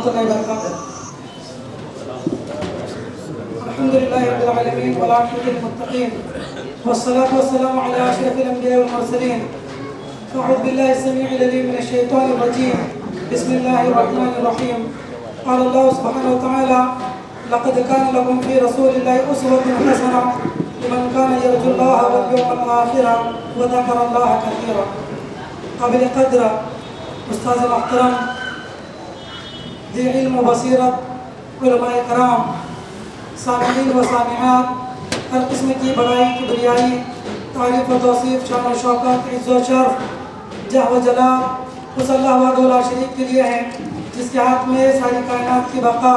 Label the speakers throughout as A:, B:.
A: warahmatullahi wabarakatuh. Alhamdulillahi rabbil alamin wal aqibatu lil muttaqin wassalatu wassalamu ala ashrafil anbiya'i wal mursalin. A'udhu billahi as-sami'il 'alim minash shaitanir rajim. Bismillahir rahmanir rahim. Qala Allah subhanahu wa ta'ala laqad kana lakum fi rasulillahi uswatun hasanah liman kana yarju Allaha wal yawmal akhir wa dhakara Allaha kathira. قابل قدر استاذ محترم ذی علم و بصیرت علماء کرام، سامعین و سامعات، ہر قسم کی بڑائی کبریائی، تعریف و توصیف، شان و شوکت، عز و شرف، جہ و جلال اس اللہ وحدہ لا شریک کے لیے ہیں جس کے ہاتھ میں ساری کائنات کی بقا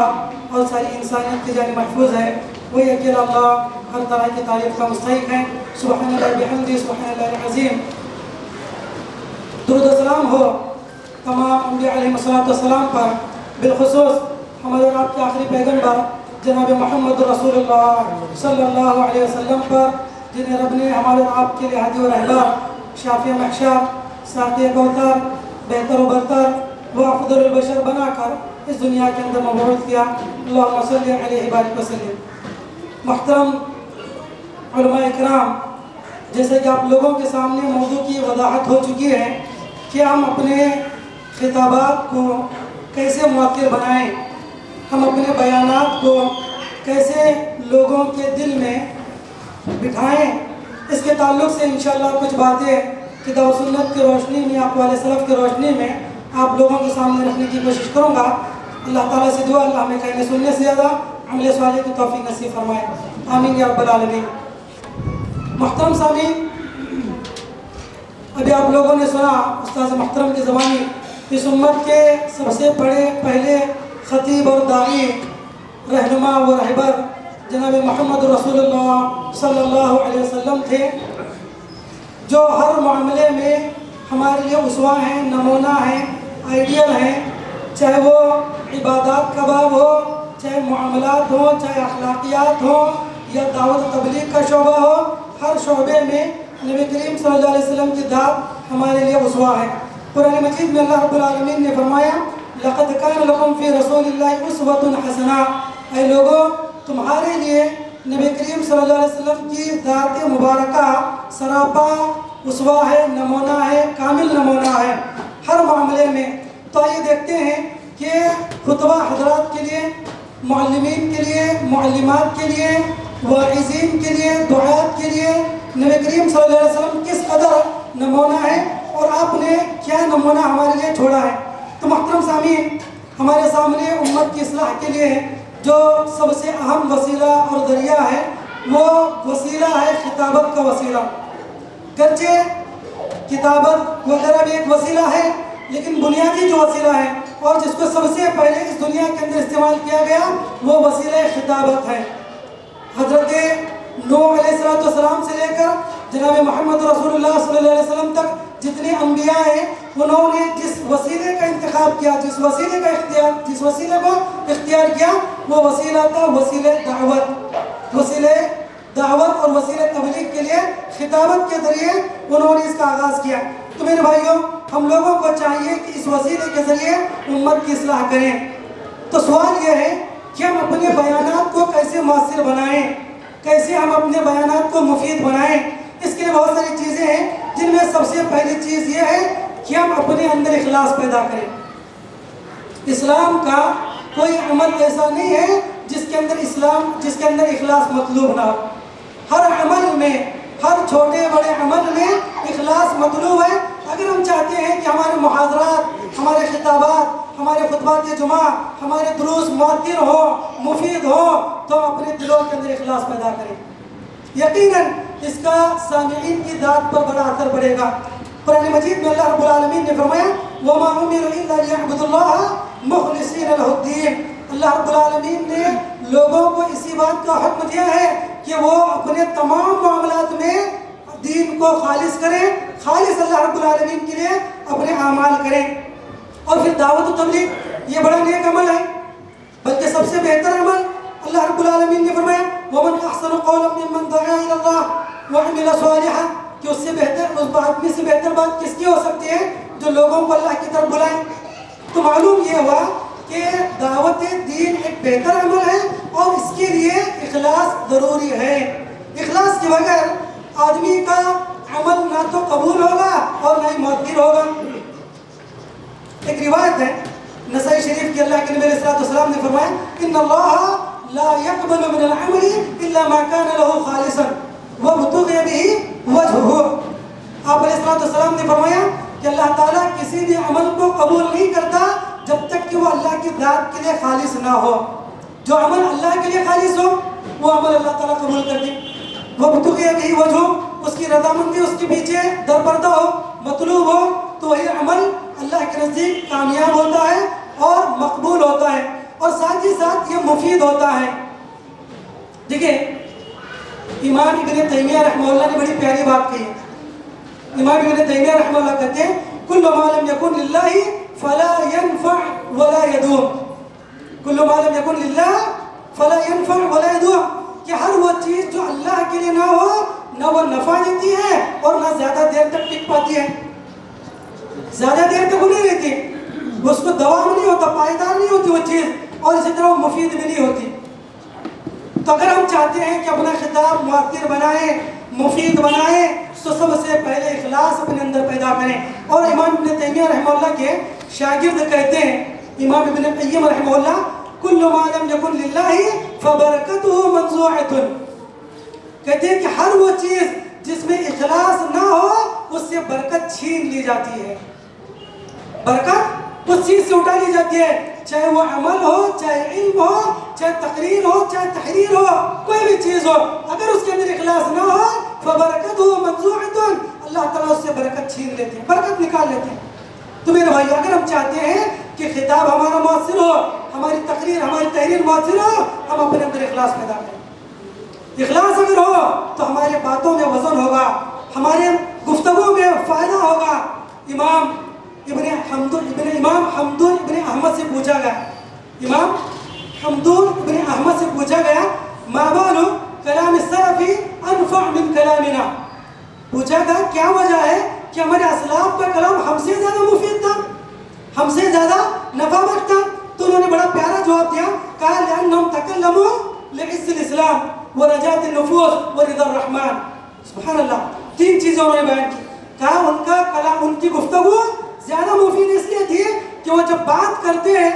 A: اور ساری انسانیت کی جان محفوظ ہے. وہی اکیلا اللہ ہر طرح کی تعریف کا مستحق ہے. سبحان اللہ بحمدہ، سبحان اللہ العظیم. درود و سلام ہو تمام انبیاء علیہ السلام پر، بالخصوص ہمارے اور آپ کے آخری پیغمبر جناب محمد رسول اللہ صلی اللہ علیہ وسلم پر، جنہیں رب نے ہمارے اور آپ کے لیے ہادی و رہبر، شافی محشر، ساقی کوثر، بہتر و برتر و افضل البشر بنا کر اس دنیا کے اندر مبعوث کیا. اللہم صلی علیہ وآلہ وسلم. محترم علماء اکرام، جیسے کہ آپ لوگوں کے سامنے موضوع کی وضاحت ہو چکی ہے کہ ہم اپنے خطابات کو کیسے مؤثر بنائیں، ہم اپنے بیانات کو کیسے لوگوں کے دل میں بٹھائیں. اس کے تعلق سے انشاءاللہ کچھ باتیں کتاب و سنت کی روشنی میں، اقوال سلف کی روشنی میں آپ لوگوں کے سامنے رکھنے کی کوشش کروں گا. اللہ تعالیٰ سے دعا اللہ ہمیں کہنے سننے سے زیادہ عمل صالح کی توفیق نصیب فرمائے. آمین یا رب العالمین. محترم سامعین، ابھی آپ لوگوں نے سنا استاذ محترم کی زبانی اس امت کے سب سے بڑے پہلے خطیب اور داعی، رہنما و رہبر جناب محمد رسول اللہ صلی اللہ علیہ وسلم تھے، جو ہر معاملے میں ہمارے لیے اسوہ ہیں، نمونہ ہیں، آئیڈیل ہیں. چاہے وہ عبادات کا باب ہو، چاہے معاملات ہوں، چاہے اخلاقیات ہوں یا دعوت و تبلیغ کا شعبہ ہو، ہر شعبے میں نبی کریم صلی اللہ علیہ وسلم کی ذات ہمارے لیے اسوہ ہے. قرآن مجید میں اللہ رب العالمین نے فرمایا لَقَدْ كَانَ لَكُمْ فِي رَسُولِ اللَّهِ أُسْوَةٌ حَسَنَةٌ. اے لوگوں، تمہارے لیے نبی کریم صلی اللہ علیہ وسلم کی ذات مبارکہ سراپا اسوہ ہے، نمونہ ہے، کامل نمونہ ہے ہر معاملے میں. تو آئیے دیکھتے ہیں کہ خطبہ حضرات کے لیے، معلمین کے لیے، معلمات کے لیے، واعظین کے لیے، دعات کے لیے نبی کریم صلی اللہ علیہ وسلم کس قدر نمونہ ہے اور آپ نے کیا نمونہ ہمارے لیے چھوڑا ہے. تو محترم سامعین، ہمارے سامنے امت کی اصلاح کے لیے جو سب سے اہم وسیلہ اور ذریعہ ہے وہ وسیلہ ہے خطابت کا وسیلہ. گرچہ کتابت وغیرہ بھی ایک وسیلہ ہے، لیکن بنیادی جو وسیلہ ہے اور جس کو سب سے پہلے اس دنیا کے اندر استعمال کیا گیا وہ وسیلہ خطابت ہے. حضرت نوح علیہ السلام سے لے کر جناب محمد رسول اللہ صلی اللہ علیہ وسلم تک جتنے انبیاء ہیں، انہوں نے جس وسیلے کا انتخاب کیا، جس وسیلے کو اختیار کیا وہ وسیلہ تھا وسیلہ دعوت اور وسیلہ تبلیغ کے لیے خطابت کے ذریعے انہوں نے اس کا آغاز کیا. تو میرے بھائیوں، ہم لوگوں کو چاہیے کہ اس وسیلے کے ذریعے امت کی اصلاح کریں. تو سوال یہ ہے کہ ہم اپنے بیانات کو کیسے مؤثر بنائیں، کیسے ہم اپنے بیانات کو مفید بنائیں. اس کے لیے بہت ساری چیزیں ہیں، جن میں سب سے پہلی چیز یہ ہے کہ ہم اپنے اندر اخلاص پیدا کریں. اسلام کا کوئی عمل ایسا نہیں ہے جس کے اندر اخلاص مطلوب نہ ہو. ہر عمل میں، ہر چھوٹے بڑے عمل میں اخلاص مطلوب ہے. اگر ہم چاہتے ہیں کہ ہمارے محاضرات، ہمارے خطابات، ہمارے خطبات جمعہ، ہمارے دروس مؤثر ہو، مفید ہو، تو ہم اپنے دلوں کے اندر اخلاص پیدا کریں. یقیناً اس کا سامعین کی ذات پر بڑا اثر پڑے گا. قرآن مجید میں اللہ رب العالمین نے فرمایا وَمَا أُمِرُوا إِلَّا لِيَعْبُدُوا اللَّهَ مُخْلِصِينَ لَهُ الدِّينَ. اللہ رب العالمین نے لوگوں کو اسی بات کا حکم دیا ہے کہ وہ اپنے تمام معاملات میں دین کو خالص کریں، خالص اللہ رب العالمین کے لیے اپنے اعمال کریں. اور پھر دعوت و تبلیغ یہ بڑا نیک عمل ہے، بلکہ سب سے بہتر عمل. اللہ رب العالمین نے فرمایا وَمَنْ أَحْسَنُ قَوْلًا مِّمَّنْ دَعَا إِلَى اللَّهِ وَعَمِلَ صَالِحًا. کہ اس سے بہتر، اس آدمی سے بہتر بات کس کی ہو سکتی ہے جو لوگوں کو اللہ کی طرف بلائیں. تو معلوم یہ ہوا کہ دعوت دین ایک بہتر عمل ہے اور اس کے لیے اخلاص ضروری ہے. اخلاص کے بغیر آدمی کا عمل نہ تو قبول ہوگا اور نہ ہی مؤثر ہوگا. ایک روایت ہے نسائی شریف کی، اللہ کے نبی علیہ الصلوۃ والسلام نے فرمایا ان اللہ لا يقبل من العمل الا ما كان له خالصا وابتغي به وجهه. آپ علیہ الصلوۃ والسلام نے فرمایا کہ اللہ تعالیٰ کسی بھی عمل کو قبول نہیں کرتا جب تک کہ وہ اللہ کی ذات کے لیے خالص نہ ہو. جو عمل اللہ کے لیے خالص ہو وہ عمل اللہ تعالیٰ قبول کر دے. وابتغي به وجهه، اس کی رضامندی اس کے پیچھے درپردہ ہو، مطلوب ہو، تو وہی عمل اللہ کے نزدیک کامیاب ہوتا ہے اور مقبول ہوتا ہے اور ساتھ ہی ساتھ یہ مفید ہوتا ہے. دیکھیں امام ابن تیمیہ رحمہ اللہ نے بڑی پیاری بات کہی ہے. امام ابن تیمیہ رحمہ اللہ کہتے ہیں کل ما لم یکن للہ فلا ينفع ولا يدوم. کل ما لم یکن للہ فلا ينفع ولا يدوم، کہ ہر وہ چیز جو اللہ کے لیے نہ ہو نہ وہ نفع دیتی ہے اور نہ زیادہ دیر تک ٹک پاتی ہے. زیادہ دیر تک وہ نہیں رہتی، وہ اس کو دوام نہیں ہوتا، پائیدار نہیں ہوتی وہ چیز، اور اسی طرح وہ مفید بھی نہیں ہوتی. تو اگر ہم چاہتے ہیں کہ اپنا خطاب مؤثر بنائیں، مفید بنائیں، تو سب سے پہلے اخلاص اپنے اندر پیدا کریں. اور امام ابن تیمیہ رحمہ اللہ کے شاگرد کہتے ہیں، امام ابن قیم رحمہ اللہ، کل ما لم یکن للہ فبرکتہ منزوعۃ. کہتے ہیں کہ ہر وہ چیز جس میں اخلاص نہ ہو اس سے برکت چھین لی جاتی ہے. برکت اس چیز سے اٹھا لی جاتی ہے، چاہے وہ عمل ہو، چاہے علم ہو، چاہے تقریر ہو، چاہے تحریر ہو، کوئی بھی چیز ہو، اگر اس کے اندر اخلاص نہ ہو فبرکتہ منزوعۃ، اللہ تعالیٰ اس سے برکت چھین لیتے ہیں، برکت نکال لیتے ہیں. تو میرے بھائی اگر ہم چاہتے ہیں کہ خطاب ہمارا مؤثر ہو، ہماری تقریر، ہماری تحریر مؤثر ہو، ہم اپنے اندر اخلاص پیدا کریں. اخلاص اگر ہو تو ہماری باتوں میں وزن ہوگا، ہمارے گفتگو میں فائدہ ہوگا. امام حمدون ابن احمد سے پوچھا گیا، امام حمدون ابن احمد سے پوچھا گیا ما بال کلام السلف انفع من کلامنا. پوچھا گیا کیا وجہ ہے کہ ہمارے اسلاف کا کلام ہم سے زیادہ مفید تھا، ہم سے زیادہ نفع بخش تھا؟ تو انہوں نے بڑا پیارا جواب دیا، کہا لأنهم تکلموا لعز الاسلام ونجات النفوس ورضا الرحمن. سبحان اللہ، تین چیزیں انہوں نے بیان کی. کہا ان کا کلام، ان کی گفتگو زیادہ مفید اس لیے تھی کہ وہ جب بات کرتے ہیں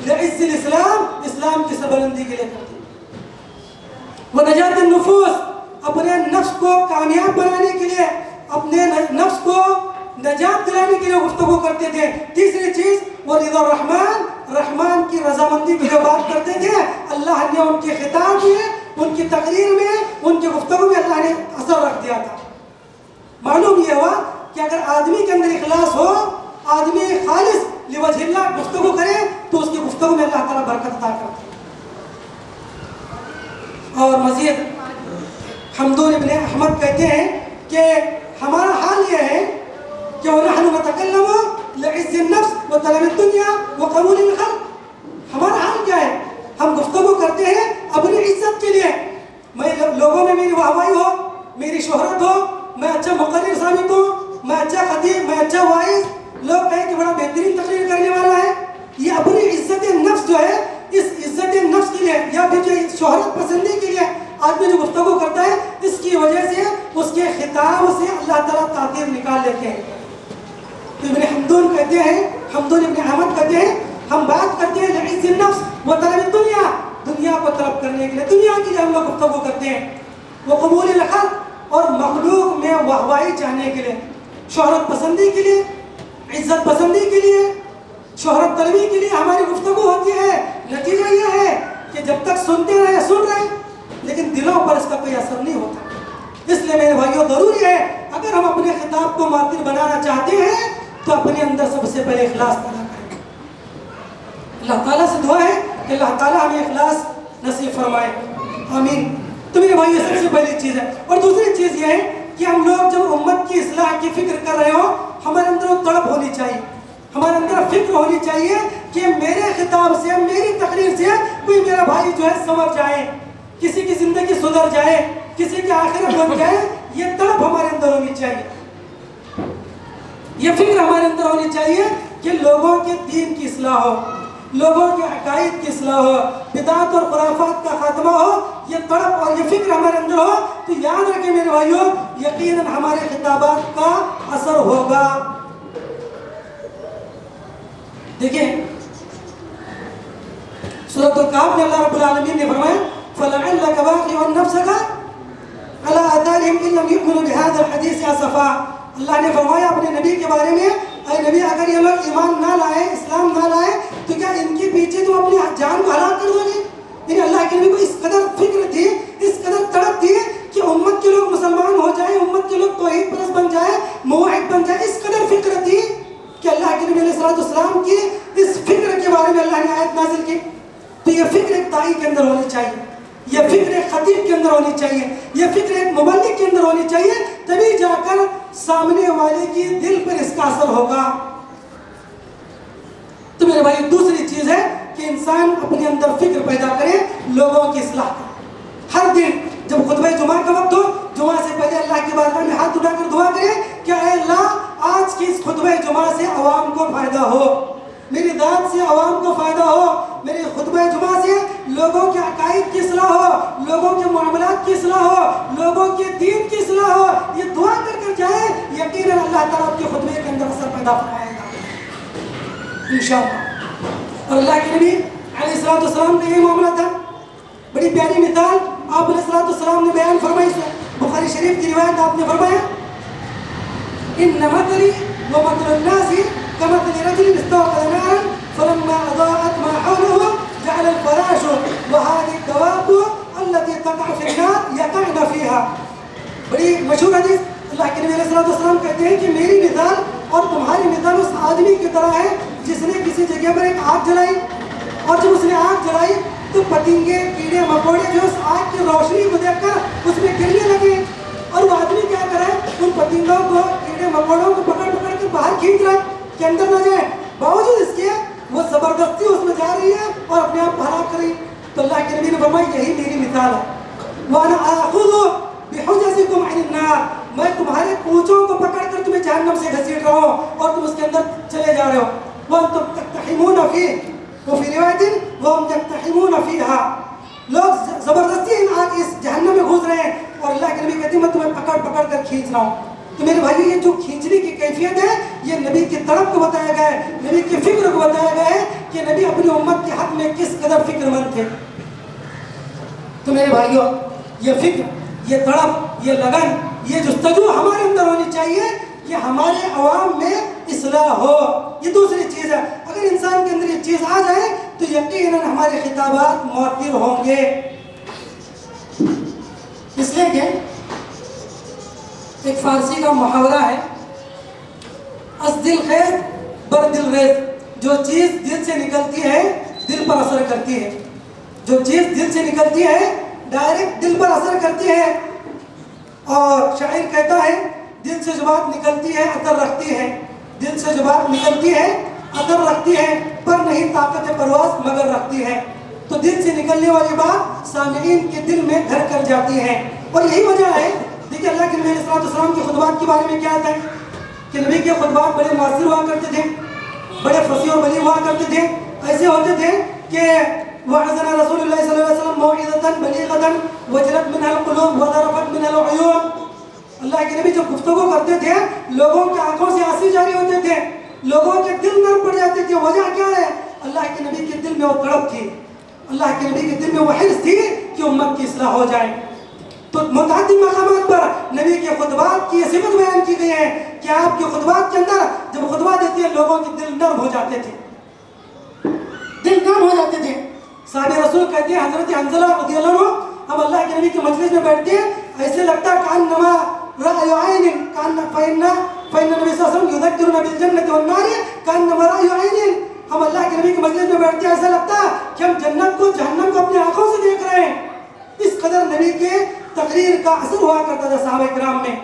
A: لعز الاسلام، اسلام کی سربلندی کے لیے کرتے ہیں، ونجات النفوس، اپنے نفس کو کامیاب بنانے کے لیے، اپنے نفس کو نجات دلانے کے لیے گفتگو کرتے تھے. تیسری چیز ورضا الرحمن، رحمان کی رضامندی کے لیے بات کرتے تھے. اللہ نے ان کے خطاب میں، ان کی تقریر میں، ان کی گفتگو میں اللہ نے اثر رکھ دیا تھا. معلوم یہ ہوا کہ اگر آدمی کے اندر اخلاص ہو، آدمی خالص لوجہ اللہ گفتگو کرے تو اس کی گفتگو میں اللہ تعالیٰ برکت عطا کرتے ہیں. اور مزید حمدون ابن احمد کہتے ہیں کہ ہمارا حال یہ ہے کہ وَنَحْنُ نَتَكَلَّمُ لِعِزِّ النَّفْسِ وَطَلَبِ الدُّنْيَا وَقَبُولِ الْخَلْقِ. ہمارا حال کیا ہے؟ ہم گفتگو کرتے ہیں اپنی عزت کے لیے، میں لوگوں میں میری واہوائی ہو، میری شہرت ہو، میں اچھا مقرر ثابت ہوں، میں اچھا خطیب، میں اچھا واعظ، لوگ کہیں کہ بڑا بہترین تقریر کرنے والا ہے. یہ اپنی عزت نفس جو ہے، اس عزت نفس کے لیے یا پھر جو شہرت پسندی کے لیے آدمی جو گفتگو کرتا ہے، اس کی وجہ سے اس کے خطاب سے اللہ تعالیٰ تاثیر نکال لیتے ہیں. ابن حمدون کہتے ہیں، حمدون ابن احمد کہتے ہیں، ہم بات کرتے ہیں لعز النفس وطلب الدنیا، دنیا کو طلب کرنے کے لیے، دنیا کے لیے ہم لوگ گفتگو کرتے ہیں. وقبول الخلق، اور مخلوق میں واہوائی چاہنے کے لیے، شہرت پسندی کے لیے، عزت پسندی کے لیے، شہرت طلبی کے لیے ہماری گفتگو ہوتی ہے. نتیجہ یہ ہے کہ جب تک سنتے رہے سن رہے، لیکن دلوں پر اس کا کوئی اثر نہیں ہوتا. اس لیے میرے بھائیوں ضروری ہے اگر ہم اپنے خطاب کو مؤثر بنانا چاہتے ہیں تو اپنے اندر سب سے پہلے اخلاص پیدا کریں. اللہ تعالیٰ سے دعا ہے کہ اللہ تعالیٰ ہمیں اخلاص نصیب فرمائے، آمین. تو میرے بھائی یہ سب سے پہلی چیز ہے. اور دوسری چیز یہ ہے کہ ہم لوگ جب امت کی اصلاح کی فکر کر رہے ہو، ہمارے اندر وہ طلب ہونی چاہیے، ہمارے اندر فکر ہونی چاہیے کہ میرے خطاب سے، میری تقریر سے کوئی میرا بھائی جو ہے سنور جائے، کسی کی زندگی سدھر جائے، کسی کی آخرت بن جائے. یہ طلب ہمارے اندر ہونی چاہیے، یہ فکر ہمارے اندر ہونی چاہیے کہ لوگوں کے دین کی اصلاح ہو، لوگوں کے عقائد کی اصلاح ہو، بدعات اور خرافات کا خاتمہ ہو، یہ تڑپ اور یہ فکر ہمارے اندر ہو، تو یاد رکھیں میرے بھائیوں یقیناً ہمارے خطابات کا اثر ہوگا۔ دیکھیں سورۃ الکہف میں اللہ رب العالمین نے فرمایا فَلَعَلَّكَ بَاخِعٌ نَفْسَكَ عَلَىٰ آثَارِهِمْ إِن لَّمْ يُؤْمِنُوا بِهَٰذَا الْحَدِيثِ آسَفًا۔ اللہ نے فرمایا اپنے نبی کے بارے میں، اے نبی اگر یہ لوگ ایمان نہ لائے، اسلام نہ لائے، تو کیا ان کے پیچھے تم اپنی جان کو ہلاک کر دو گے؟ یعنی اللہ کے نبی کو اس قدر فکر تھی، اس قدر تڑپ تھی کہ امت کے لوگ مسلمان ہو جائیں، امت کے لوگ توحید پرست بن جائیں، موحد بن جائیں، اس قدر فکر تھی کہ اللہ کے نبی علیہ السلام کی اس فکر کے بارے میں اللہ نے آیت نازل کی۔ تو یہ فکر ایک داعی کے اندر ہونی چاہیے، یہ فکر ایک خطیب کے اندر ہونی چاہیے، یہ فکر ایک مبلغ کے اندر ہونی چاہیے، تبھی جا کر سامنے والے کی دل پر اس کا اثر ہوگا۔ تو میرے بھائی دوسری چیز ہے کہ انسان اپنے اندر فکر پیدا کرے لوگوں کی اصلاح کا۔ ہر دن جب خطبہ جمعہ کا وقت ہو، جمعہ سے پہلے اللہ کی بارگاہ میں ہاتھ اٹھا کر دعا کرے کہ اے اللہ آج کی اس خطبہ جمعہ سے عوام کو فائدہ ہو، میری دعوت سے عوام کو فائدہ ہو، میرے خطبہ جمعہ سے لوگوں کے عقائد کی اصلاح ہو، لوگوں کے معاملات کی اصلاح ہو، لوگوں کے دین کی اصلاح ہو۔ یہ دعا کر کر جائے، یقیناً اللہ تعالیٰ آپ کے خطبے کے اندر اثر پیدا فرمائے گا انشاءاللہ۔ اور اللہ کے نبی علیہ السلام کا یہ معاملہ تھا، بڑی پیاری مثال آپ علیہ السلام نے بیان فرمائی، بخاری شریف کی روایت آپ نے فرمایا ان مثلی ومثل الناس كمثل رجل استوقد نارا فلما اضاءت ما حوله جعل الفراش وهذه الدواب التي تقع في النار يقعن فيها۔ بڑی مشہور حدیث، اللہ کے نبی علیہ السلام کہتے ہیں کہ میری مثال اور تمہاری مثال اس آدمی کی طرح ہے جس نے کسی جگہ پر ایک آگ جلائی، اور جب اس نے آگ جلائی تو پتنگے کیڑے مکوڑے جو اس آگ کی روشنی کو دیکھ کر اس میں گرنے لگے، اور وہ آدمی کیا کرے ان پتنگوں کو کیڑے مکوڑوں کو پکڑ پکڑ کے باہر کھینچ رہا ہے کہ اندر نہ جائے، باوجود اس کے وہ زبردستی اس میں جا رہی ہے اور اپنے آپ ہلاک کر رہی۔ تو اللہ کے نبی نے فرمایا یہی میری مثال ہے، وَأَنَا آخُذُ بِحُجَزِكُمْ عَنِ النَّارِ، میں تمہارے پونچھوں کو پکڑ کر تمہیں جہنم سے گھسیٹ رہا ہوں اور تم اس کے اندر چلے جا رہے ہو۔ وَأَنْتُمْ تَقْتَحِمُونَ فِيهِ وفي روایت وَهُمْ يَقْتَحِمُونَ فِيهَا، لوگ زبردستی اس جہنم میں گھس رہے ہیں اور اللہ کے نبی کہتے ہیں میں تمہیں پکڑ پکڑ کر کھینچ رہا ہوں۔ تو میرے بھائی یہ جو کھینچنے کی کیفیت ہے یہ نبی کی طرف کو بتایا گیا ہے، نبی کی فکر کو بتایا گیا ہے کہ نبی اپنی امت کے حق میں کس قدر فکر مند تھے۔ تو میرے بھائیوں یہ فکر، یہ تڑپ، یہ لگن، یہ جستجو ہمارے اندر ہونی چاہیے کہ ہمارے عوام میں اصلاح ہو۔ یہ دوسری چیز ہے، اگر انسان کے اندر یہ چیز آ جائے تو یقیناً ہمارے خطابات مؤثر ہوں گے۔ اس لیے کہ ایک فارسی کا محاورہ ہے از دل خیز بر دل ریز، جو چیز دل سے نکلتی ہے دل پر اثر کرتی ہے، جو چیز دل سے نکلتی ہے ڈائریکٹ دل پر اثر کرتی ہے۔ اور شاعر کہتا ہے دل سے جو بات نکلتی ہے اثر رکھتی ہے، دل سے جو بات نکلتی ہے اثر رکھتی ہے، پر نہیں طاقت پرواز مگر رکھتی ہے۔ تو دل سے نکلنے والی بات سامعین کے دل میں گھر کر جاتی ہے، اور یہی وجہ ہے دیکھیں اللہ کے نبی علیہ السلام کے خطبات کے بارے میں کیا آتا ہے کہ نبی کے خطبات بڑے مؤثر ہوا کرتے تھے، بڑے فصیح و بلیغ ہوا کرتے تھے، ایسے ہوتے تھے کہ وعظنا رسول اللہ صلی اللہ علیہ وسلم موعظۃ بلیغۃ وجلت منها القلوب وذرفت منها العیون۔ اللہ کے نبی جب گفتگو کرتے تھے لوگوں کی آنکھوں سے آنسو جاری ہوتے تھے، لوگوں کے دل نرم پڑ جاتے تھے۔ وجہ کیا ہے؟ اللہ کے نبی کے دل میں وہ تڑپ تھی، اللہ کے نبی کے دل میں وہ حرص تھی کہ امت کی اصلاح ہو جائے۔ تو متعدد مقامات پر نبی کے خطبات کی یہ صفت بیان کی گئی ہے کہ آپ کے خطبات کے اندر جب خطبہ دیتے ہیں لوگوں کے دل نرم ہو جاتے تھے، دل نرم ہو جاتے تھے۔ صحابہ رسول کہتے ہیں حضرت حنظلہ رضی اللہ عنہ ہم اللہ کے نبی کے مجلس میں بیٹھتے ہیں، ایسے لگتا ہے کانما رأی عین فإن النبی صلی اللہ علیہ وسلم یذکرنا بالجنة والنار کانما رأی عین۔ ہم اللہ کے نبی کے مجلس میں بیٹھتے ہیں ایسا لگتا ہے کہ ہم جنت کو جہنم کو اپنی آنکھوں سے دیکھ رہے ہیں۔ اس قدر نبی کے تقریر کا اثر ہوا کرتا تھا صحابہ کرام میں۔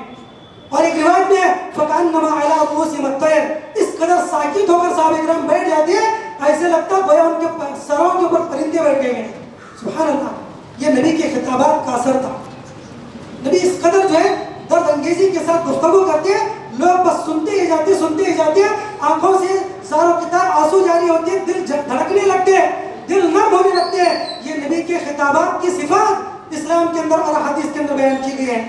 A: اور ایک روایت میں فَكَأَنَّمَا عَلَىٰ رُءُوسِهِمُ الطَّيْرُ، اس قدر ساکت ہو کر صحابہ کرام بیٹھ جاتے ہیں ایسے لگتا ہے گویا ان کے سروں کے اوپر پرندے بیٹھ گئے ہیں۔ سبحان اللہ، یہ نبی کے خطابات کا اثر تھا۔ نبی اس قدر جو ہے درد انگیزی کے ساتھ گفتگو کرتے ہیں، لوگ بس سنتے ہی جاتے، آنکھوں سے ساروں کی طرح آنسو جاری ہوتے ہیں، دل دھڑکنے لگتے, دل نرم ہونے لگتے. یہ نبی کے خطابات کی صفات اسلام کے اندر اور حدیث کے اندر بیان کی گئی ہے.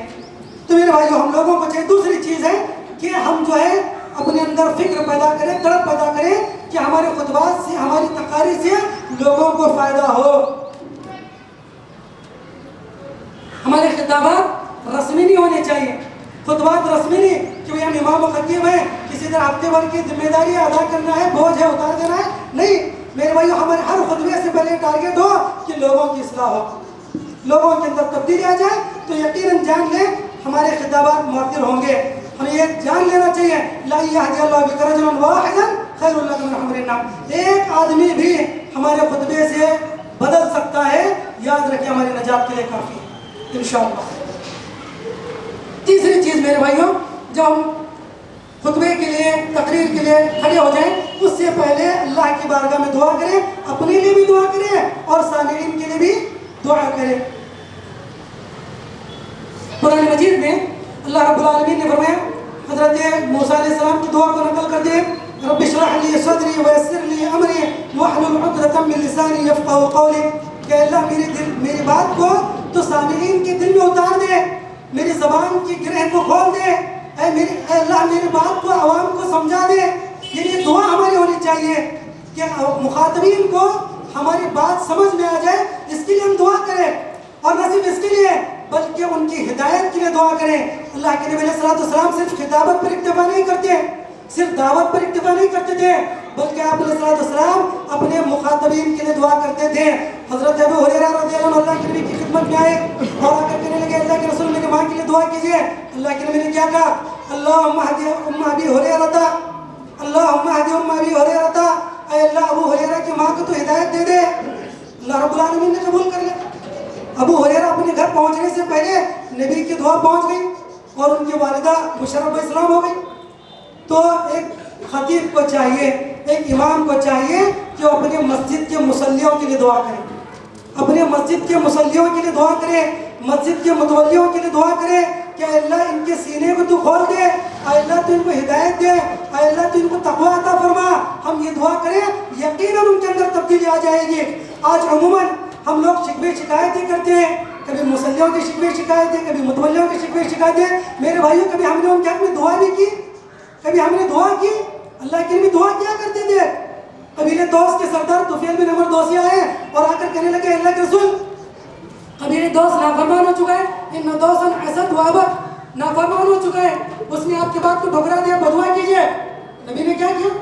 A: تو میرے بھائیو, ہم لوگوں کو چاہیے دوسری چیز ہے کہ ہم جو ہے اپنے اندر فکر پیدا کریں, تڑپ پیدا کریں کہ ہمارے خطبات سے, ہماری تقاریر سے لوگوں کو فائدہ ہو. ہمارے خطابات رسمی نہیں ہونے چاہیے, خطبات رسمی نہیں کہ ہم امام و خطیب ہیں, کسی طرح ہفتے بھر کی ذمہ داری ادا کرنا ہے, بوجھ ہے اتار دینا ہے. نہیں میرے بھائیو, ہمارے ہر خطبے سے پہلے ٹارگیٹ ہو کہ لوگوں کی اصلاح ہو, لوگوں کے اندر تبدیلی آ جائے. تو یقیناً جان لیں ہمارے خطابات مؤثر ہوں گے. ہمیں یہ جان لینا چاہیے, لا یہدی اللہ بک رجلا واحدا خیر لک من حمر النعم. ایک آدمی بھی ہمارے خطبے سے بدل سکتا ہے, یاد رکھیں ہماری نجات کے لیے کافی ہے انشاءاللہ. تیسری چیز میرے بھائیوں, جب ہم خطبے کے لیے, تقریر کے لیے کھڑے ہو جائیں, اس سے پہلے اللہ کی بارگاہ میں دعا کریں, اپنے لیے بھی دعا کریں اور سامعین کے لیے بھی دعا کریں. قرآن مجید میں اللہ رب العالمین نے فرمایا, حضرت موسیٰ علیہ السلام کی دعا کو نقل کر دے, رب اشرح لی صدری ویسر لی امری واحلل عقدۃ من لسانی یفقہوا قولی. کہ اللہ میری بات کو تو سامعین کے دل میں اتار دے, میری زبان کی گرہ کو کھول دے, اے اللہ میری بات کو عوام کو سمجھا دے. یہ دعا ہماری ہونی چاہیے کہ مخاطبین کو ہماری بات سمجھ میں آ جائے, اس کے لیے ہم دعا کریں. اور نہ صرف اس کے لیے بلکہ ان کی ہدایت کے لیے دعا کریں. اللہ کے نبی علیہ السلام صرف خطابت پر اکتفا نہیں کرتے, صرف دعوت پر اکتفا نہیں کرتے تھے, بلکہ آپ علیہ السلام اپنے مخاطبین کے لیے دعا کرتے تھے. حضرت ابو ہریرہ رضی اللہ عنہ اللہ کے نبی کی خدمت میں آئے اور آ کر کہنے لگے, اللہ کے رسول میری ماں کے لیے دعا کیجیے. اللہ کے نبی نے کیا کہا, اللہم اہدی ام ابی ہریرہ, اللہم اہدی ام ابی ہریرہ, اے اللہ ابو ہریرہ کی ماں کو تو ہدایت دے دے. اللہ رب العالمین نے قبول کر لیا. ابو ہریرہ اپنے گھر پہنچنے سے پہلے نبی کی دعا پہنچ گئی اور ان کی والدہ مشرف اسلام ہو گئی. تو ایک خطیب کو چاہیے, ایک امام کو چاہیے کہ وہ اپنے مسجد کے مصلیوں کے لیے دعا کرے, اپنے مسجد کے مصلیوں کے لیے دعا کرے, مسجد کے متولیوں کے لیے دعا کرے کہ اے اللہ ان کے سینے کو تو کھول دے, اے اللہ تو ان کو ہدایت دے, اے اللہ تو ان کو تقویٰ عطا فرما. ہم یہ دعا کریں, یقیناً ان کے اندر تبدیلی آ جائے گی. آج عموماً ہم لوگ شکوے شکایتیں کرتے ہیں, کبھی مصلیوں کی شکوے شکایتیں, کبھی متولیوں کی شکوے شکایتیں. میرے بھائیوں کبھی ہم نے ان کے حق میں دعا نہیں کی, کبھی ہم نے دعا کی, اللہ کے لیے دعا کیا کرتے تھے. قبیلے دوست کے سردار طفیل بن عمر دوسی آئے اور آ کر کہنے لگے, اللہ کے رسول قبیلے دوست نافرمان ہو چکا ہے, ان دوستن اسد و ابد نافرمان ہو چکا ہے, اس نے آپ کی بات کو ٹھکرا دیا, بدعا کیجئے. نبی نے کیا کیا,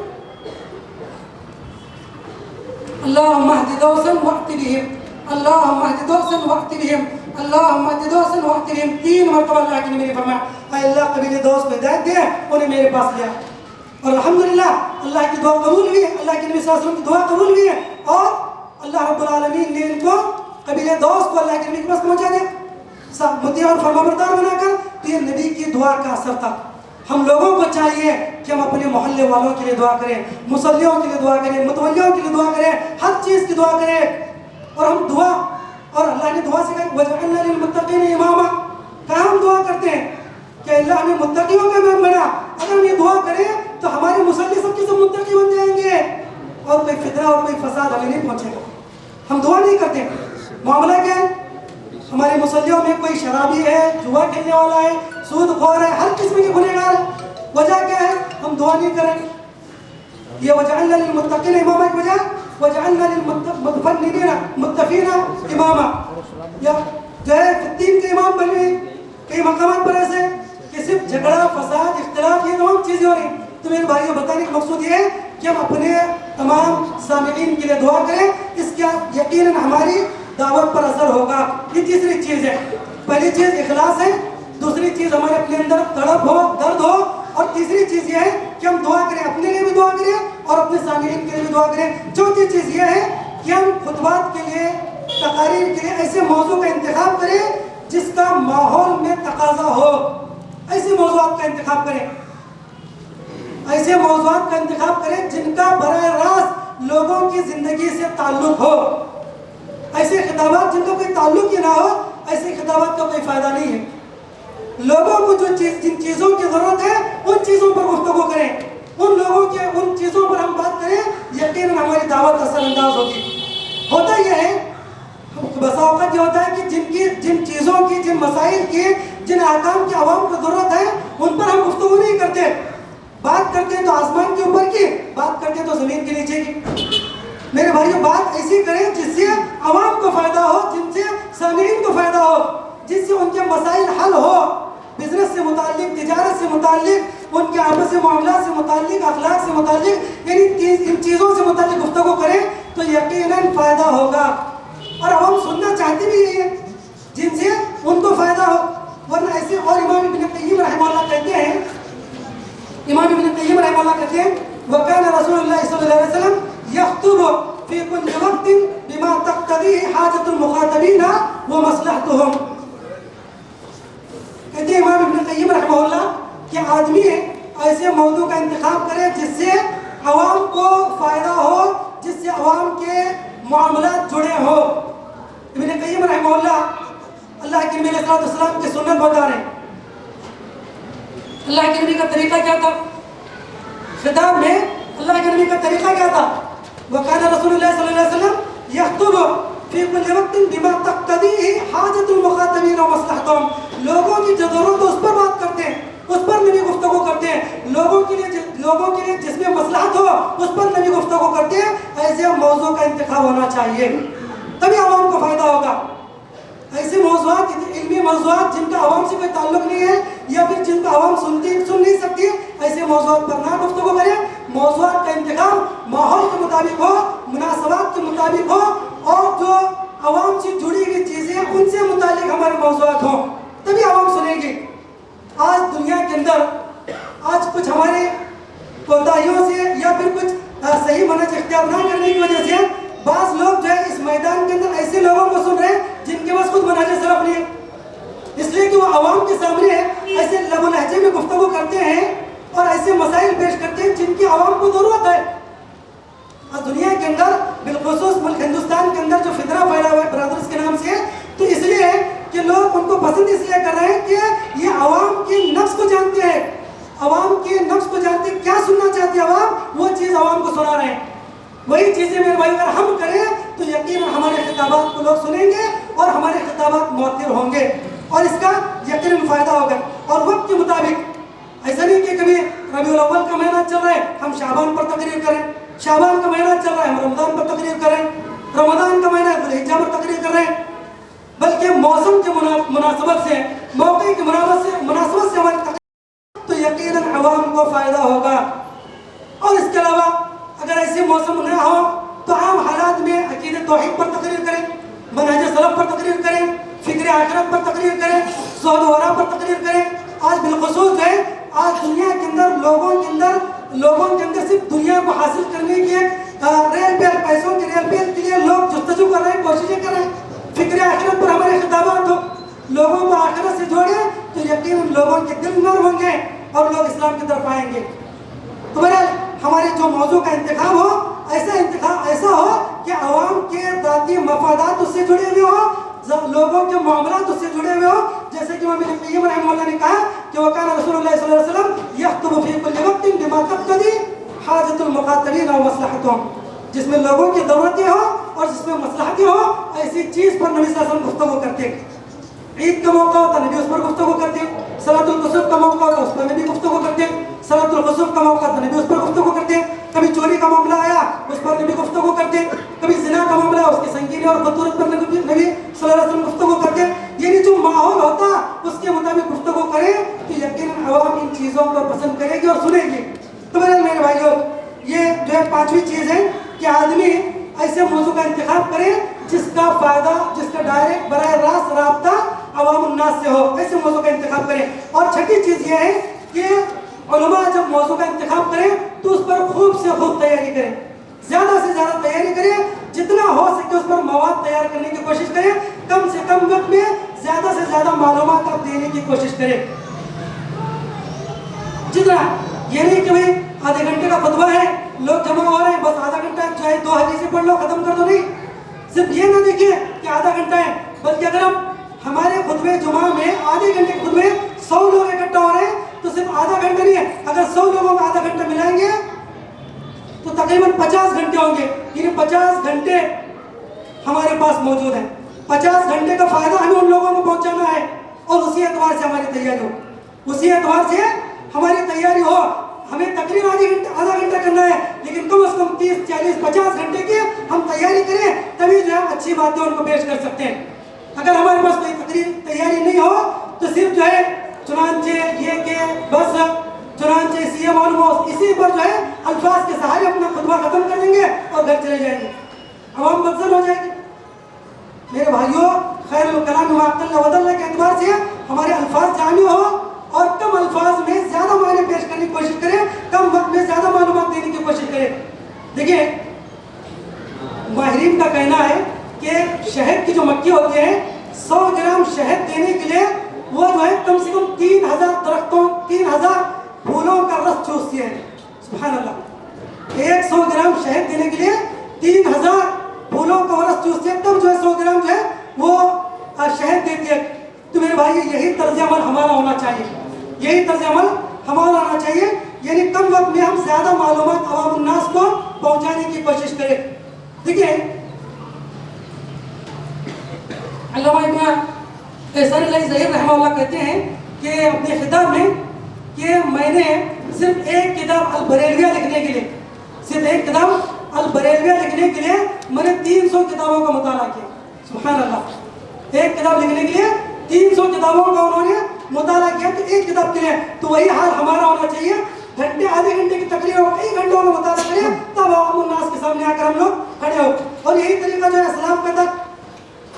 A: اللہم اہد دوسن وقت بہم, اللہم اہد دوسن وقت بہم, اللہم اہد دوسن وقت بہم. 3 مرتبہ اللہ کے نبی نے فرمایا, اے اللہ قبیلے دوست کو ہدایت دے, انہیں میرے پاس لیا. اور الحمدللہ اللہ کی دعا قبول ہوئی, اللہ کے نبی صلی اللہ علیہ وسلم کی دعا قبول ہوئی ہے, اور اللہ رب العالمین نے ان کو قبیلے دوست کو اللہ کے نبی کے پاس پہنچا دیا, مطیع اور فرمانبردار بنا کر. تو یہ نبی کی دعا کا اثر تھا. ہم لوگوں کو چاہیے کہ ہم اپنے محلے والوں کے لیے دعا کریں, مصلیوں کے لیے دعا کریں, متولیوں کے لیے دعا کریں, ہر چیز کی دعا کریں. اور ہم دعا, اور اللہ نے دعا سکھائی, وَجَعَلْنَا لِلْمُتَّقِينَ إِمَامًا. کہاں ہم دعا کرتے ہیں کہ اللہ ہمیں متقیوں کا امام بنا. اگر ہم یہ دعا کریں تو ہمارے مصلی سب کے سب متقی بن جائیں گے, اور کوئی فتنہ اور کوئی فساد ہمیں نہیں پہنچے گا. ہم دعا نہیں کرتے. معاملہ کیا ہے, ہمارے مصلیوں میں کوئی شرابی ہے, جوا کھیلنے والا ہے, سود خور ہے, ہر قسم کے گنہگار ہے. وجہ کیا ہے, ہم دعا نہیں کریں. یہ وجعلنا للمتقین اماما کی وجہ, وجعلنا للمتقین اماما, یا جو ہے فتین کے امام بنے. کئی مقامات پر ایسے کہ صرف جھگڑا, فساد, اختلاف, یہ تمام چیزیں ہو رہی. تو میرے بھائیوں بتانے کا مقصود یہ ہے کہ ہم اپنے تمام سامعین کے لیے دعا کریں, اس کا یقیناً ہماری دعوت پر اثر ہوگا. یہ تیسری چیز ہے. پہلی چیز اخلاص ہے, دوسری چیز ہمارے اپنے اندر تڑپ ہو, درد ہو, اور تیسری چیز یہ ہے کہ ہم دعا کریں, اپنے لیے بھی دعا کریں اور اپنے سامعین کے لیے بھی دعا کریں. چوتھی چیز یہ ہے کہ ہم خطبات کے لیے, تقاریر کے لیے ایسے موضوع کا انتخاب کریں جس کا ماحول میں تقاضا ہو. ایسے موضوعات کا انتخاب کریں, ایسے موضوعات کا انتخاب کریں جن کا براہ راست لوگوں کی زندگی سے تعلق ہو. ایسے خطابات جن کا کوئی تعلق ہی نہ ہو, ایسے خطابات کا کوئی فائدہ نہیں ہے. لوگوں کو جن چیزوں کی ضرورت ہے ان چیزوں پر گفتگو کریں, ان لوگوں کے ان چیزوں پر ہم بات کریں یقیناً ہماری دعوت اثر انداز ہوگی. ہوتا یہ ہے بسا اوقات یہ ہوتا ہے کہ جن چیزوں کی، جن مسائل کی، جن احکام کی عوام کو ضرورت ہے ان پر ہم گفتگو نہیں کرتے. بات کرتے ہیں تو آسمان کے اوپر کی، بات کرتے ہیں تو زمین کے نیچے کی. میرے بھائیوں بات ایسی کریں جس سے عوام کو فائدہ ہو، جن سے سامعین کو فائدہ ہو، جس سے ان کے مسائل حل ہو، بزنس سے متعلق، تجارت سے متعلق، ان کے آپس معاملات سے متعلق، اخلاق سے متعلق، یعنی ان چیزوں سے متعلق گفتگو کریں تو یقیناً فائدہ ہوگا. اور عوام سننا چاہتی بھی یہی ہے جن سے ان کو فائدہ ہو. ورنہ ایسے اور امام ابن قیم رحمہ اللہ کہتے ہیں، امام ابن قیم رحمہ اللہ کہتے ہیں وَكَانَ رسول اللہ صلی اللہ علیہ وسلم يخطب في كل وقت بما تقتضيه حاجة المخاطبين ومصلحتهم. کہتے ہیں امام ابن قیم رحمہ اللہ کہ آدمی ایسے موضوع کا انتخاب کرے جس سے عوام کو فائدہ ہو، جس سے عوام کے معاملات جڑے ہو. ابن قیم رحمہ اللہ کے نبی علیہ السلام کی سنت بتا رہے ہیں. اللہ کے نبی کا طریقہ کیا تھا خطاب میں؟ اللہ کے نبی کا طریقہ کیا تھا؟ وَكَانَ رسول اللہ صلی اللہ علیہ وسلم يخطب فی كل وقت بما تقتضیہ حاجۃ المخاطبین ومصلحتهم. لوگوں کی جو ضرورت ہے اس پر بات کرتے ہیں، اس پر نبی گفتگو کرتے ہیں. لوگوں کے لیے جس میں مصلحت ہو اس پر نبی گفتگو کرتے ہیں. ایسے موضوع کا انتخاب ہونا چاہیے، تبھی عوام کو فائدہ ہوگا. ایسے موضوعات، علمی موضوعات جن کا عوام سے کوئی تعلق نہیں ہے یا پھر جن کا عوام سن نہیں سکتی، ایسے موضوعات پر نہ گفتگو کریں. موضوعات کا انتخاب ماحول کے مطابق ہو، مناسبات کے مطابق ہو، اور جو عوام سے جڑی ہوئی چیزیں ان سے متعلق ہمارے موضوعات ہوں، تبھی عوام سنے گی. آج دنیا کے اندر کچھ ہمارے کوتاہیوں سے یا پھر کچھ صحیح منہج اختیار نہ کرنے کی وجہ سے بعض لوگ جو ہے اس میدان کے اندر ایسے لوگوں کو سن رہے ہیں جن کے پاس خود منہج سلف نہیں ہے. اس لیے کہ وہ عوام کے سامنے ایسے لب و لہجے میں گفتگو کرتے ہیں اور ایسے مسائل پیش کرتے ہیں جن کی عوام کو ضرورت ہے. اور دنیا کے اندر بالخصوص ملک ہندوستان کے اندر جو فتنہ پھیلا ہوا ہے برادرز کے نام سے، تو اس لیے کہ لوگ ان کو پسند اس لیے کر رہے ہیں کہ یہ عوام کے نفس کو جانتے ہیں، عوام کے نفس کو جانتے ہیں، کیا سننا چاہتے ہیں عوام، وہ چیز عوام کو سنا رہے ہیں. وہی چیزیں میرے بھائی اگر ہم کریں تو یقیناً ہمارے خطابات کو لوگ سنیں گے اور ہمارے خطابات مؤثر ہوں گے اور اس کا یقیناً فائدہ ہوگا. اور وقت کے مطابق ایسا نہیں کہ کبھی ربیع الاول کا مہینہ چل رہا ہے ہم شعبان پر تقریر کریں، شعبان کا مہینہ چل رہا ہے ہم رمضان پر تقریر کریں، رمضان کا مہینہ ہے ذوالحجہ پر تقریر کر رہے ہیں. بلکہ موسم کے مناسبت سے، موقع کی مناسبت سے ہماری تقریر تو یقیناً عوام کو فائدہ ہوگا. اور اس کے علاوہ اگر ایسے موسم نہ ہو تو عام حالات میں عقیدہ توحید پر تقریر کریں، منہج سلف پر تقریر کریں، فکر آخرت پر تقریر کریں، زہد و ورع پر تقریر کریں. آج بالخصوص ہے آج دنیا کے اندر لوگوں کے اندر صرف دنیا کو حاصل کرنے کی ریل بیل، پیسوں کے ریل بیل کے لیے لوگ جستجو کر رہے ہیں، کوششیں کر رہے ہیں. فکر آخرت پر ہمارے خطابات ہو، لوگوں کو آخرت سے جوڑیں تو یقیناً لوگوں کے دل نرم ہوں گے اور لوگ اسلام کی طرف آئیں گے. تو بہرحال ہمارے جو موضوع کا انتخاب ہو ایسا ہو کہ عوام کے ذاتی مفادات اس سے جڑے ہوئے ہو، لوگوں کے معاملات اس سے جڑے ہوئے ہو. جیسے کہ امام ابن قیم رحمہ اللہ نے کہا کہ وَكَانَ رسول اللہ صلی اللہ علیہ وسلم يخطب فی كل وقت بما تقتضی حاجۃ المخاطبین ومصلحتهم. جس میں لوگوں کی ضرورتیں ہوں اور جس میں مصلحتیں ہوں، ایسی چیز پر نبی صلی اللہ علیہ وسلم گفتگو کرتے ہیں. عید کا موقع ہوتا نبی اس پر گفتگو کرتے ہیں، صلاۃ الکسوف کا موقع ہوتا اس پر نبی گفتگو کرتے ہیں، صلاۃ الکسوف کا موقع ہوتا نبی اس پر گفتگو کرتے ہیں. کبھی چوری کا معاملہ آیا اس پر نبی گفتگو کرتے ہیں، کبھی زنا کا معاملہ اس کی سنگینی اور خطورت پر نبی صلی اللہ علیہ وسلم گفتگو کرتے ہیں. یعنی جو ماحول ہوتا اس کے مطابق گفتگو کریں تو یقیناً عوام ان چیزوں کو پسند کرے گی اور سنے گی. تو میرے بھائیوں یہ جو ہے پانچویں چیز ہے کہ آدمی ایسے موضوع کا انتخاب کرے جس کا فائدہ، جس کا ڈائریکٹ براہ راست رابطہ عوام الناس سے ہو، ایسے موضوع کا انتخاب کریں. اور چھٹی چیز یہ ہے کہ علماء جب موضوع کا انتخاب کریں تو اس پر خوب سے خوب تیاری کریں، زیادہ سے زیادہ تیاری کریں، جتنا ہو سکے اس پر مواد تیار کرنے کی کوشش کریں، کم سے کم وقت میں زیادہ سے زیادہ معلومات آپ دینے کی کوشش کریں. جتنا یہ نہیں کہ بھائی آدھے گھنٹے کا خطبہ ہے لوگ جمع ہو رہے ہیں بس آدھا گھنٹہ چاہے 2 حدیثیں پڑھ لو ختم کر دو، نہیں. صرف یہ نہ دیکھیں کہ آدھا گھنٹہ ہے، بلکہ اگر ہم ہمارے خطبے جمعہ میں آدھے گھنٹے کے خطبے 100 لوگ اکٹھا ہو رہے ہیں تو تو صرف آدھا گھنٹہ نہیں ہے، اگر 100 لوگوں کو آدھا گھنٹہ ملائیں گے تو تقریباً 50 گھنٹے ہوں گے، یعنی 50 گھنٹے ہمارے پاس موجود ہیں۔ 50 گھنٹے کا فائدہ ہمیں ان لوگوں کو پہنچانا ہے، اور اسی اعتبار سے ہماری تیاری ہو، اسی اعتبار سے ہماری تیاری ہو۔ ہمیں تقریباً آدھا گھنٹہ کرنا ہے، لیکن کم از کم 30 40 50 گھنٹے کی ہم تیاری کریں، تبھی جو ہے اچھی باتیں ان کو پیش کر سکتے ہیں۔ اگر ہمارے پاس کوئی تیاری نہیں ہو تو صرف جو ہے چنانچہ یہ کہ بس چنانچہ اسی معلوم ہو، اسی پر جو ہے الفاظ کے سہارے اپنا خطبہ ختم کر دیں گے اور گھر چلے جائیں گے، عوام بدزن ہو جائے گی۔ میرے بھائیوں، خیر الکلام ما قل ودل کے اعتبار سے ہمارے الفاظ جامع ہو اور کم الفاظ میں زیادہ معنی پیش کرنے کی کوشش کریں، کم وقت میں زیادہ معلومات دینے کی کوشش کریں۔ دیکھیے ماہرین کا کہنا ہے کہ شہد کی جو مکھی ہوتی ہے 100 گرام شہد دینے کے لیے وہ جو ہے کم سے کم 3000 درختوں 3000 پھولوں کا رس چوستی ہے۔ سبحان اللہ، 100 گرام شہد دینے کے لیے 3000 پھولوں کا رس چوستی ہے، تب جو ہے 100 گرام جو ہے وہ شہد دیتی ہے۔ تو میرے بھائی یہی طرز عمل ہمارا ہونا چاہیے، یہی طرز عمل ہمارا ہونا چاہیے، یعنی کم وقت میں ہم زیادہ معلومات عوام الناس کو پہنچانے کی کوشش کریں۔ دیکھیے علامہ ابن احسان اللہ ظہیر رحمہ اللہ کہتے ہیں کہ اپنے خطاب میں کہ میں نے صرف ایک کتاب البریلویہ لکھنے کے لیے، صرف ایک کتاب البریلویہ لکھنے کے لیے میں نے 300 کتابوں کا مطالعہ کیا۔ سبحان اللہ، ایک کتاب لکھنے کے لیے 300 کتابوں کا انہوں نے مطالعہ کیا، تو ایک کتاب کے لیے۔ تو وہی حال ہمارا ہونا چاہیے، گھنٹے آدھے گھنٹے کی تقریر اور کئی گھنٹوں کا مطالعہ کریں، تب عوام الناس کے سامنے آ کر ہم لوگ کھڑے ہو۔ اور یہی طریقہ جو ہے اسلام کا تھا،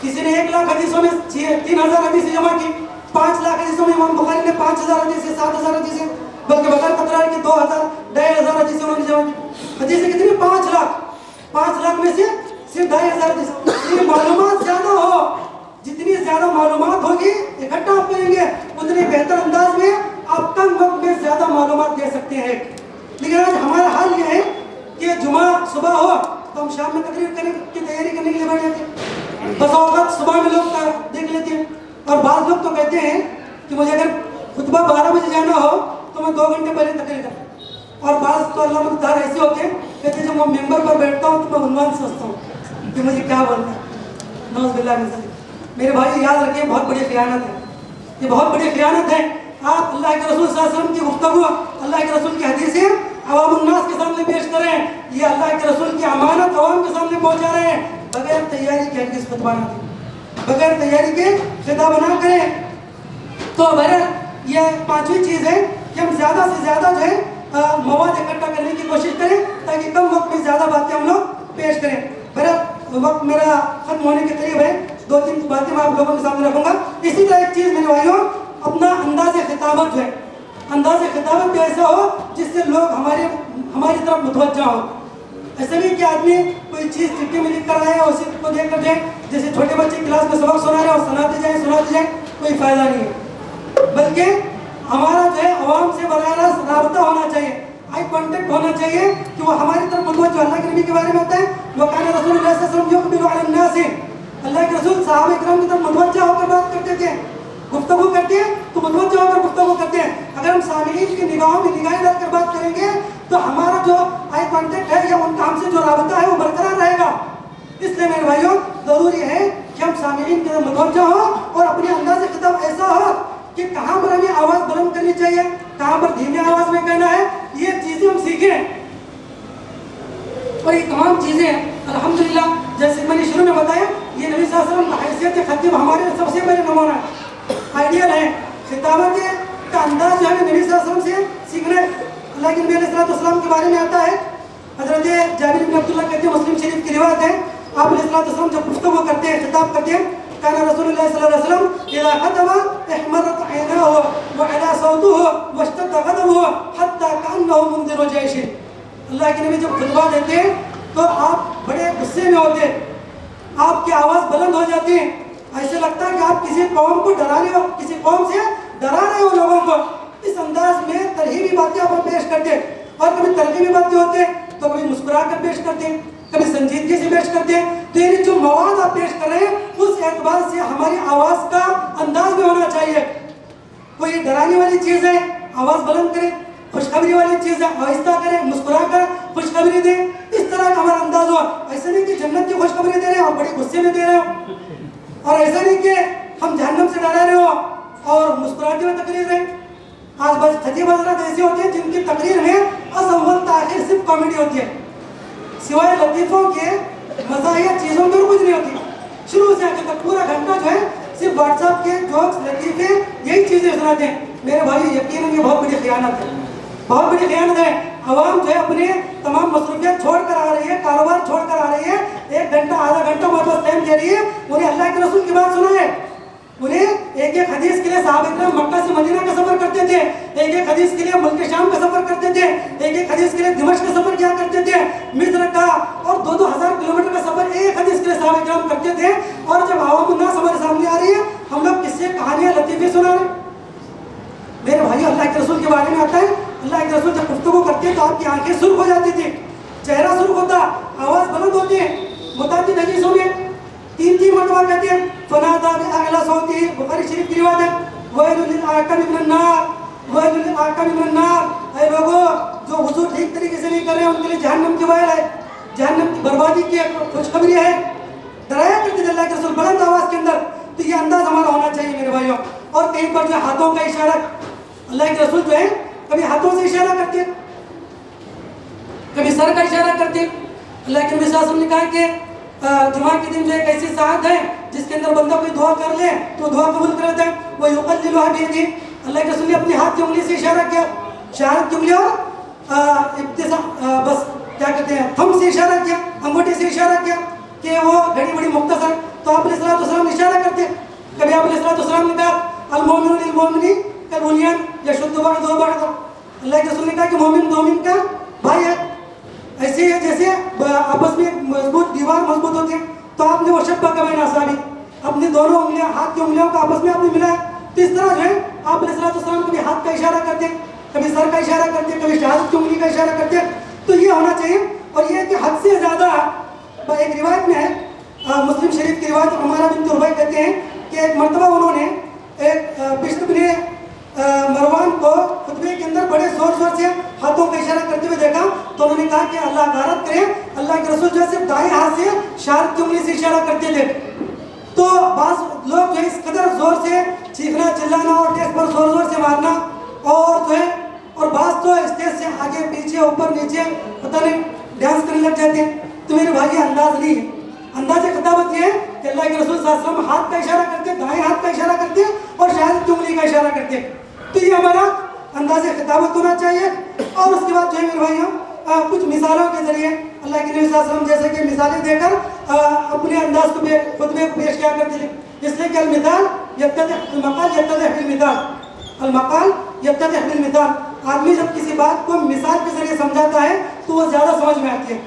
A: کسی نے 1 لاکھ حدیثوں میں 3000 حدیثیں جمع کی، 5 لاکھ حدیثوں میں امام بخاری نے 5000 حدیثیں 7000 حدیثیں بلکہ بغیر تکرار کے 2000 2500 حدیثیں انہوں نے جمع کی۔ حدیثیں کتنی؟ 5 لاکھ میں سے صرف 2500 حدیثیں۔ جتنی معلومات زیادہ ہو، جتنی زیادہ معلومات ہوگی اکٹھا آپ کریں گے، اتنے بہتر انداز میں آپ کم وقت میں زیادہ معلومات دے سکتے ہیں۔ لیکن آج ہمارا حال یہ ہے کہ جمعہ صبح ہو تو ہم شام میں تقریر کرنے کی تیاری کرنے کے لیے بیٹھ جاتے ہیں، بس اوقات صبح میں لوگ دیکھ لیتے ہیں، اور بعض لوگ تو کہتے ہیں کہ مجھے اگر خطبہ 12 بجے جانا ہو تو میں 2 گھنٹے پہلے تقریر کرتا ہوں، اور بعض تو اللہ مقدار ایسے ہوتے ہیں کہتے ہیں جب میں ممبر پر بیٹھتا ہوں تو میں عنوان سوچتا ہوں کہ مجھے کیا بولنا ہے۔ نعوذ باللہ من ذلک۔ میرے بھائی یاد رکھیں، بہت بڑی خیانت ہے، یہ بہت بڑی خیانت ہے۔ آپ اللہ کے رسول صلی اللہ علیہ وسلم کی گفتگو، اللہ کے رسول کی حدیثیں عوام الناس کے سامنے پیش کریں، یہ اللہ کے رسول کی امانت عوام کے سامنے پہنچا رہے ہیں، بغیر تیاری کے ہرگز خطبہ نہ دیں، بغیر تیاری کے خطاب نہ کریں۔ تو بہرحال یہ 5ویں چیز ہے کہ ہم زیادہ سے زیادہ جو ہے مواد اکٹھا کرنے کی کوشش کریں تاکہ کم وقت میں زیادہ باتیں ہم لوگ پیش کریں۔ بہرحال وقت میرا ختم ہونے کے قریب ہے، 2-3 باتیں میں آپ لوگوں کے سامنے رکھوں گا۔ اسی طرح ایک چیز میرے بھائیوں، اپنا انداز خطابت جو ہے، انداز خطابت بھی ایسا ہو جس سے لوگ ہماری طرف متوجہ ہو۔ ایسا نہیں کہ آدمی کوئی چیز چٹھی میں لکھ کر آئے اور اسی کو دیکھ کر جائے، جیسے چھوٹے بچے کلاس میں سبق سنا رہے ہیں اور سناتے جائیں، کوئی فائدہ نہیں ہے، بلکہ ہمارا جو ہے عوام سے براہ راست رابطہ ہونا چاہیے، آئی کانٹیکٹ ہونا چاہیے کہ وہ ہماری طرف متوجہ۔ اللہ کے نبی کے بارے میں آتا ہے وَكَانَ رَسُولُ اللَّهِ صَلَّى اللَّهُ عَلَيْهِ وَسَلَّمْ يُقْبِلُ عَلَى النَّاسِ، اللہ کے رسول صحابہ کرام کی طرف متوجہ ہو کر بات کرتے تھے، گفتگو کرتے ہیں تو متوجہ ہو کر گفتگو کرتے ہیں۔ اگر ہم سامعین کی نگاہوں میں نگاہیں ڈال کر بات کریں گے تو ہمارا جو آئی کانٹیکٹ ہے یا ان کا ہم سے جو رابطہ ہے وہ برقرار رہے گا۔ اس لیے میرے بھائیوں ضروری ہے کہ ہم سامعین کی طرف متوجہ ہوں اور اپنے انداز خطاب ایسا ہو کہ کہاں پر ہمیں آواز بلند کرنی چاہیے، کہاں پر دھیمی آواز میں کہنا ہے، یہ چیزیں ہم سیکھیں۔ اور یہ تمام چیزیں الحمدللہ جیسے میں نے شروع میں بتایا، یہ نبی صلی اللہ علیہ وسلم کا حیثیت خطیب ہمارے سب سے بڑے نمونہ ہے، آئیڈیل ہے۔ خطابت کا انداز جو ہے نبی صلی اللہ علیہ وسلم سے سیکھنا ہے۔ اللہ کے نبی علیہ السلام کے بارے میں آتا ہے، حضرت جابر بن عبداللہ کہتے ہیں، مسلم شریف کی روایت ہے، آپ علیہ السلام جب گفتگو کرتے ہیں، خطاب کرتے ہیں، كان رسول الله صلى الله عليه وسلم إذا خطب احمرت عيناه وعلى صوته واشتد غضبه حتى كأنه منذر جيش۔ اللہ کے نبی جب خطبہ دیتے ہیں تو آپ بڑے غصے میں ہوتے ہیں، آپ کی آواز بلند ہو جاتی ہے، ایسے لگتا ہے کہ آپ کسی قوم کو ڈرانے ہو، کسی قوم سے ڈرا رہے ہو لوگوں کو۔ اس انداز میں ترغیبی باتیں آپ پیش کرتے ہیں، اور کبھی ترغیبی باتیں ہوتے ہیں تو کبھی مسکرا کر پیش کرتے ہیں، کبھی سنجیدگی سے پیش کرتے ہیں۔ تو یہ جو مواد آپ پیش کر رہے ہیں اس اعتبار سے ہماری آواز کا انداز بھی ہونا چاہیے، کوئی ڈرانے والی چیز ہے آواز بلند کریں, خوشخبری والی چیز ہے آہستہ کریں, مسکرا کر خوشخبری دیں. اس طرح کا ہمارا انداز ہوا. ایسا نہیں کہ جنت کی خوشخبری دے رہے ہیں اور بڑے غصے میں دے رہے ہو, اور ایسا نہیں کہ ہم جہنم سے ڈرا رہے ہو اور مسکراتے ہوئے تقریر رہے. آج بس خطیب حضرات ایسے ہوتے ہیں جن کی تقریر میں از اول تاخیر صرف کامیڈی ہوتی ہے, سوائے لطیفوں کے مزاحیہ چیزوں میں کچھ نہیں ہوتی. شروع سے آخر تک پورا گھنٹہ جو ہے صرف واٹس ایپ کے جوکس لطیفے یہی چیزیں سناتے ہیں. میرے بھائی یقیناً یہ بہت بڑی خیانت ہے, بہت بڑی خیانت ہے. عوام جو ہے اپنے تمام مصروفیات چھوڑ کر آ رہی ہے, کاروبار چھوڑ کر آ رہی ہے, 1 گھنٹہ آدھا گھنٹہ ہمارے پاس ٹائم دے رہی ہے, انہیں اللہ کے رسول کی بات سنائے. انہیں ایک ایک حدیث کے لیے صحابہ کرام مکہ سے مدینہ کا سفر کرتے تھے, ایک ایک حدیث کے لیے ملک شام کا سفر کرتے تھے, ایک ایک حدیث کے لیے دمشق کا سفر کیا کرتے تھے, مصر کا, اور 2-2 ہزار کلومیٹر کا سفر ایک حدیث کے لیے صحابہ کرام کرتے تھے. اور جب عوام الناس ہمارے سامنے آ رہی ہے, ہم لوگ کس سے کہانیاں لطیفے سنا رہے ہیں. میرے بھائی اللہ کے رسول کے بارے میں آتا ہے, اللہ کے رسول جب گفتگو کرتے ہیں تو آپ کی آنکھیں سرخ ہو جاتی تھی, چہرہ سرخ ہوتا, آواز بلند ہوتی ہے. متعدد حدیثوں میں 3 مرتبہ کہتے ہیں فنادا باعلی صوتی, بخاری شریف کی روایت ہے, ویل للعاقب من النار, ویل للعاقب من النار. اے لوگوں جو وضو ٹھیک طریقے سے نہیں کر رہے ہیں ان کے لیے جہنم کی ویل ہے, جہنم کی بربادی کی خوشخبری ہے. ڈرایا کرتے تھے اللہ کے رسول بلند آواز کے اندر. تو یہ انداز ہمارا ہونا چاہیے میرے بھائیوں. اور کہیں پر جو ہاتھوں کا اشارہ, اللہ کے رسول جو ہے کبھی ہاتھوں سے اشارہ کرتے, کبھی سر کا اشارہ کرتے. اللہ کے نبی صلی اللہ علیہ وسلم نے کہا کہ جمعہ کے دن جو ایک ایسی ساعت ہے جس کے اندر بندہ کوئی دعا کر لے تو دعا قبول کرتا ہے. وہ یقللها بيده, اللہ کے رسول نے اپنی ہاتھ کی انگلی سے اشارہ کیا, شہادت کی انگلی اور بس کیا کہتے ہیں تھم سے اشارہ کیا, انگوٹھے سے اشارہ کیا کہ وہ گھڑی بڑی مختصر. تو آپ علیہ الصلوۃ والسلام اشارہ کرتے. کبھی آپ علیہ الصلوۃ والسلام نے کہا المؤمن للمؤمن کالبنیان یشد بعضه بعضا, اللہ کے رسول نے کہا کہ مومن مومن کا بھائی ہے, ایسے ہے جیسے آپس میں مضبوط دیوار مضبوط ہوتی ہے. تو آپ نے وہ شبہ کا بین اصابع, اپنی دونوں انگلیاں, ہاتھ کی انگلیوں کو آپس میں آپ نے ملایا. تو اس طرح جو ہے آپ علیہ الصلوۃ والسلام کبھی ہاتھ کا اشارہ کرتے, کبھی سر کا اشارہ کرتے, کبھی شہادت کی انگلی کا اشارہ کرتے. تو یہ ہونا چاہیے. اور یہ کہ حد سے زیادہ, ایک روایت میں ہے مسلم شریف کی روایت, عمارہ بنت ربیع کہتے ہیں کہ ایک مرتبہ انہوں نے ایک بشر بن مروان کو خطبے کے اندر بڑے زور زور سے ہاتھوں کا اشارہ کرتے ہوئے دیکھا. تو انہوں نے کہا کہ اللہ غارت کرے, اللہ کے رسول جو ہے صرف دائیں ہاتھ سے شہادت کی انگلی سے اشارہ کرتے تھے. تو بعض لوگ جو ہے اس قدر زور سے چیخنا چلانا اور ڈیسک پر زور زور سے مارنا, اور جو ہے اور بعض تو اسٹیج سے آگے پیچھے اوپر نیچے پتہ نہیں ڈانس کرنے لگ جاتے ہیں. تو میرے بھائی یہ انداز نہیں ہے. انداز خطابت یہ ہے کہ اللہ کے رسول صلی اللہ علیہ وسلم ہاتھ کا اشارہ کرتے, دائیں ہاتھ کا اشارہ کرتے اور شہادت کی انگلی کا اشارہ کرتے. تو یہ ہمارا انداز خطابت ہونا چاہیے. اور اس کے بعد جو ہے میرے بھائیوں کچھ مثالوں کے ذریعے اللہ کے نبی صلی اللہ علیہ وسلم جیسے کہ مثالیں دے کر اپنے انداز کو خطبے کو پیش کیا کرتے تھے. اس لیے کہ المثال یتضح المقال یتضح بالمثال, المقال یتضح بالمثال. آدمی جب کسی بات کو مثال کے ذریعے سمجھاتا ہے تو وہ زیادہ سمجھ میں آتی ہے,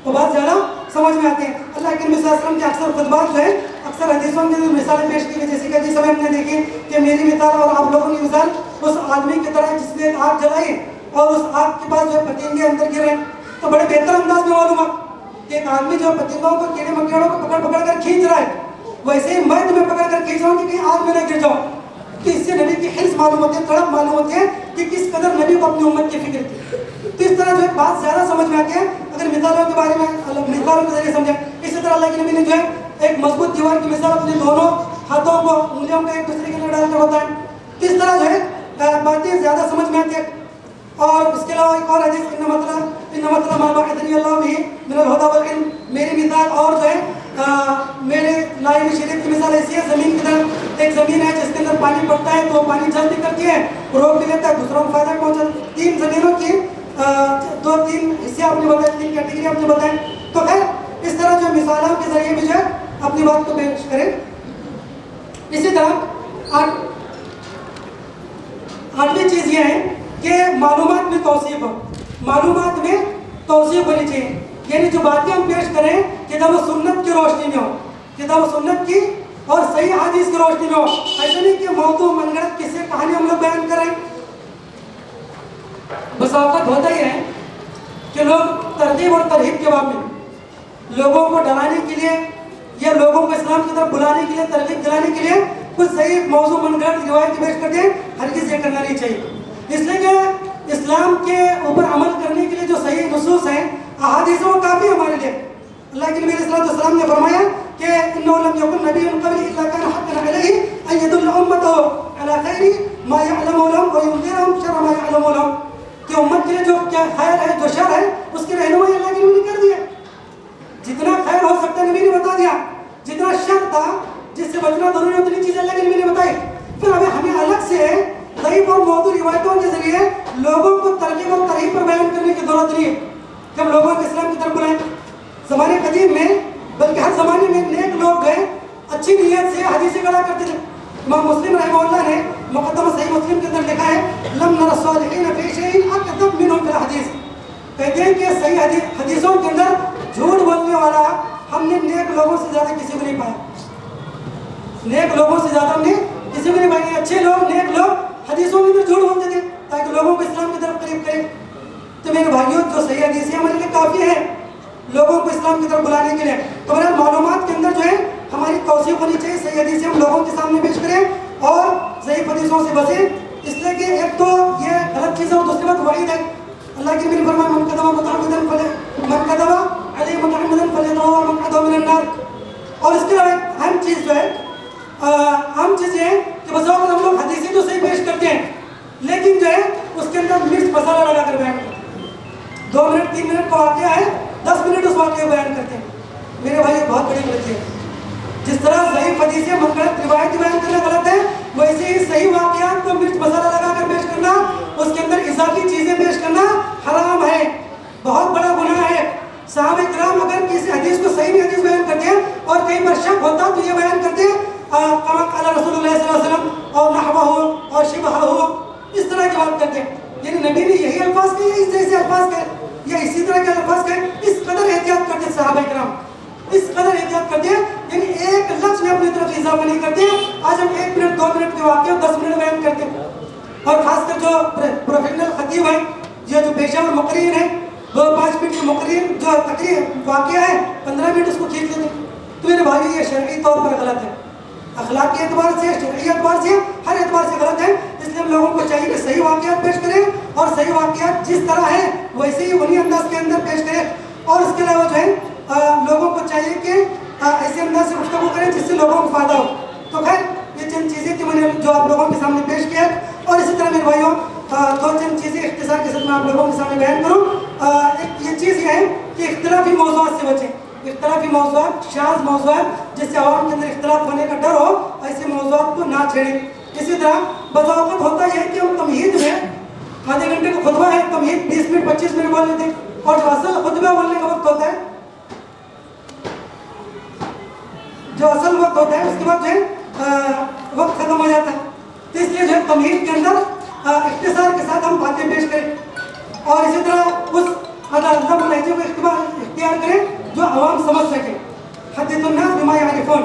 A: وہ بات زیادہ سمجھ میں آتے ہیں. اللہ کے نبی صلی اللہ علیہ وسلم کے اکثر خطبات جو ہے اکثر حدیثوں کے اندر مثالیں پیش کی گئی, جیسے کہ حدیث میں ہم نے دیکھی کہ میری مثال اور آپ لوگوں کی مثال اس آدمی کی طرح جس نے آگ جلائی اور اس آگ کے پاس جو ہے پتنگے اندر گرے. تو بڑے بہتر انداز میں معلوم ہے کہ ایک آدمی جو پتنگوں کو, کیڑے مکوڑوں کو پکڑ پکڑ کر کھینچ رہا ہے, ویسے ہی میں تمہیں پکڑ کر کھینچ رہا ہوں کہ کہیں آگ میں نہ گر جاؤ. تو اس سے نبی کی حرص معلوم ہوتی ہے, تڑپ معلوم ہوتی ہے کہ کس قدر نبی کو اپنی امت کی فکر تھی. تو اس طرح جو ہے بات زیادہ سمجھ میں آتی ہے اگر مثالوں کے بارے میں مثالوں کے ذریعے سمجھیں. اسی طرح اللہ کے نبی نے جو ہے ایک مضبوط دیوار کی مثال اپنے دونوں ہاتھوں کو, انگلیوں کو ایک دوسرے کے اندر ڈال کر ہوتا ہے. اس طرح جو ہے باتیں زیادہ سمجھ میں آتی ہے. اور اس کے علاوہ ایک اور حدیث ان مطلب ما بعثنی اللہ بہ من الہدی والعلم, میری مثال اور جو ہے میرے لائی ہوئی شریف کی مثال ایسی ہے زمین کی طرح. ایک زمین ہے جس کے اندر پانی پڑتا ہے تو پانی جلد نکلتی ہے, روک بھی لیتا ہے, دوسروں کو فائدہ پہنچاتا. 3 زمینوں کی 2-3 حصے آپ نے بتائے, 3 کیٹیگری آپ نے بتائیں. تو خیر اس طرح جو مثالوں کے ذریعے بھی جو ہے اپنی بات کو پیش کریں. اسی طرح 8ویں چیز یہ ہے کہ معلومات میں توثیق ہو, معلومات میں توثیق ہونی چاہیے. یعنی جو باتیں ہم پیش کریں کتاب و سنت کی روشنی میں ہو, کتاب و سنت کی اور صحیح حدیث کی روشنی میں ہو. ایسا نہیں کہ موضوع من گھڑت کس سے کہانی ہم لوگ بیان کریں. بس اوقات ہوتا ہی ہے کہ لوگ ترغیب اور ترہیب کے باب میں لوگوں کو ڈرانے کے لیے یا لوگوں کو اسلام کی طرف بلانے کے لیے, ترغیب دلانے کے لیے کچھ صحیح موضوع من گھڑت روایت پیش کرتے ہیں. ہرگز یہ کرنا نہیں چاہیے. اس لیے کہ اسلام کے اوپر عمل کرنے کے لیے جو صحیح نصوص ہیں، احادیث وہ کافی ہمارے لیے. اللہ کے نبی علیہ السلام نے فرمایا کہ انه لم يكن نبي من قبل الا كان حقا عليه ان يدل امته على خير ما يعلم لهم وينذرهم شر ما يعلم لهم، کہ امت کے لیے جو کیا خیر ہے جو شر ہے اس کی رہنمائی اللہ کے نبی نے کر دیا. جتنا خیر ہو سکتا ہے نبی نے بتا دیا، جتنا شر تھا جس سے بچنا ضروری ہے اتنی چیزیں اللہ کے نبی نے بتائی. پھر ابھی ہمیں الگ سے ضعیف اور موضوع روایتوں کے ذریعے لوگوں کو ترغیب اور ترغیب پر بیان کرنے کی ضرورت نہیں ہے کہ ہم لوگوں کو اسلام کی طرف بلائیں. زمانے قدیم میں بلکہ ہر زمانے میں نیک لوگ گئے اچھی نیت سے حدیثیں گڑا کرتے تھے. امام مسلم رحمہ اللہ نے مقدمہ صحیح مسلم کے اندر لکھا ہے لم نر الصالحین فی شیء اکذب منهم فی الحدیث، کہتے ہیں کہ صحیح حدیثوں کے اندر جھوٹ بولنے والا ہم نے نیک لوگوں سے زیادہ کسی کو نہیں پایا. نیک لوگوں سے زیادہ ہم نے کسی کو نہیں پایا. اچھے لوگ نیک لوگ حدیثوں کے اندر جھوٹ بولتے تھے تاکہ لوگوں کو اسلام کی طرف قریب کریں. تو میرے بھائیوں جو صحیح حدیثیں ہمارے لیے کافی ہیں لوگوں کو اسلام کی طرف بلانے کے لیے. تو میرا معلومات کے اندر جو ہے ہماری توثیق ہونی چاہیے، صحیح حدیثیں ہم لوگوں کے سامنے پیش کریں اور ضعیف حدیثوں سے بچیں. اس لیے کہ ایک تو یہ غلط چیز ہے اور دوسری بات وعید ہے. اللہ کے نبی نے فرمایا من کذب علی متعمدا فلیتبوأ مقعده من النار. اور اس کے علاوہ ایک اہم چیز جو ہے اہم چیز یہ ہے کہ بس وقت ہم لوگ حدیثیں تو صحیح پیش کرتے ہیں لیکن جو ہے اس کے اندر مرچ مسالہ لگا کر بیان کرتے ہیں. 2 منٹ 3 منٹ کا واقعہ ہے 10 منٹ اس واقعے کو بیان کرتے ہیں. میرے بھائی بہت بڑی غلطی ہے. جس طرح ضعیف حدیثیں منقرض روایت بیان کرنا غلط ہے، ویسے ہی صحیح واقعات کو مرچ مسالہ لگا کر پیش کرنا، اس کے اندر اضافی چیزیں پیش کرنا حرام ہے، بہت بڑا گناہ ہے. صحابہ کرام اگر کسی حدیث کو صحیح حدیث بیان کرتے ہیں اور کہیں پر شک ہوتا تو یہ بیان کرتے ہیں کما قال رسول اللہ صلی اللہ علیہ وسلم اور نحوہ اور شبہہ، اس طرح کی بات کرتے ہیں. یعنی نبی نے یہی الفاظ کہے اس جیسے الفاظ کہے یا اسی طرح کے الفاظ کہے. اس قدر احتیاط کرتے صحابہ کرام، اس قدر احتیاط کرتے ہیں یعنی ایک لفظ میں اپنی طرف اضافہ نہیں کرتے. آج ہم 1 منٹ 2 منٹ کے واقعے 10 منٹ بیان کرتے ہیں. اور خاص کر جو پروفیشنل خطیب ہیں یہ جو پیشہ ور مقرر ہیں 2-5 منٹ کے مقرر جو تقریر واقعہ ہے 15 منٹ اس کو کھینچ لیتے ہیں. تو میرے بھائی یہ شرعی طور پر غلط ہے، اخلاقی اعتبار سے شرعی اعتبار سے ہر اعتبار سے غلط ہے. اس لیے ہم لوگوں کو چاہیے کہ صحیح واقعات پیش کریں اور صحیح واقعات جس طرح ہیں ویسے ہی انہی انداز کے اندر پیش کریں. اور اس کے علاوہ جو ہے لوگوں کو چاہیے کہ ایسے انداز سے گفتگو کریں جس سے لوگوں کو فائدہ ہو. تو خیر یہ چند چیزیں تھیں میں نے جو آپ لوگوں کے سامنے پیش کیا. اور اسی طرح میرے بھائیوں 2-3 چیزیں اختصار کے ساتھ میں آپ لوگوں کے سامنے بیان کروں. ایک یہ چیز یہ ہے کہ اختلافی موضوعات سے بچیں. اختلافی موضوعات شاذ موضوعات جس سے عوام کے اندر اختلاف ہونے کا ڈر ہو ایسے موضوعات کو نہ چھیڑیں. اسی طرح بذاوقت ہوتا یہ ہے کہ ہم تمہید میں آدھے گھنٹے کا خطبہ ہے تمہید 20 منٹ 25 منٹ بول لیتے ہیں اور جو اصل خطبہ بولنے کا وقت ہوتا ہے اس کے بعد جو ہے وقت ختم ہو جاتا ہے. تو اس لیے جو ہے تمہید کے اندر اختصار کے ساتھ ہم باتیں پیش کریں اور اسی طرح اس ادب و لہجے کو اختیار کریں جو عوام سمجھ سکے. حدث الناس بما يعرفون.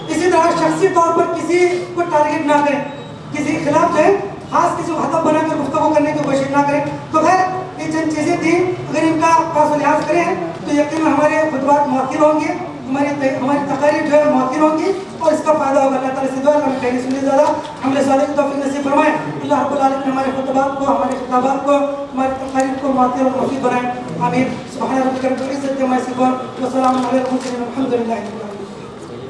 A: اسی طرح شخصی طور پر کسی کو ٹارگٹ نہ کریں، کسی کے خلاف جو ہے خاص کسی کو ہدف بنا کر گفتگو کرنے کی کوشش نہ کریں. تو خیر یہ چند چیزیں تھیں، اگر ان کا خاص لحاظ کریں تو یقیناً ہمارے خطبات مؤثر ہوں گے، ہماری تقاریر جو ہے مؤثر ہوں گی اور اس کا فائدہ ہوگا. اللہ تعالیٰ سے دعا ہے ہمیں کہیں سننے زیادہ حملے صالح کی توفیق نصیب فرمائیں. اللہ رب العالمین ہمارے خطبات کو، ہمارے خطابات کو، ہماری تقاریر کو مؤثر اور مفید بنائیں. آمین. سبحان ربک رب العزة عما یصفون وسلام علی المرسلین والحمد للہ.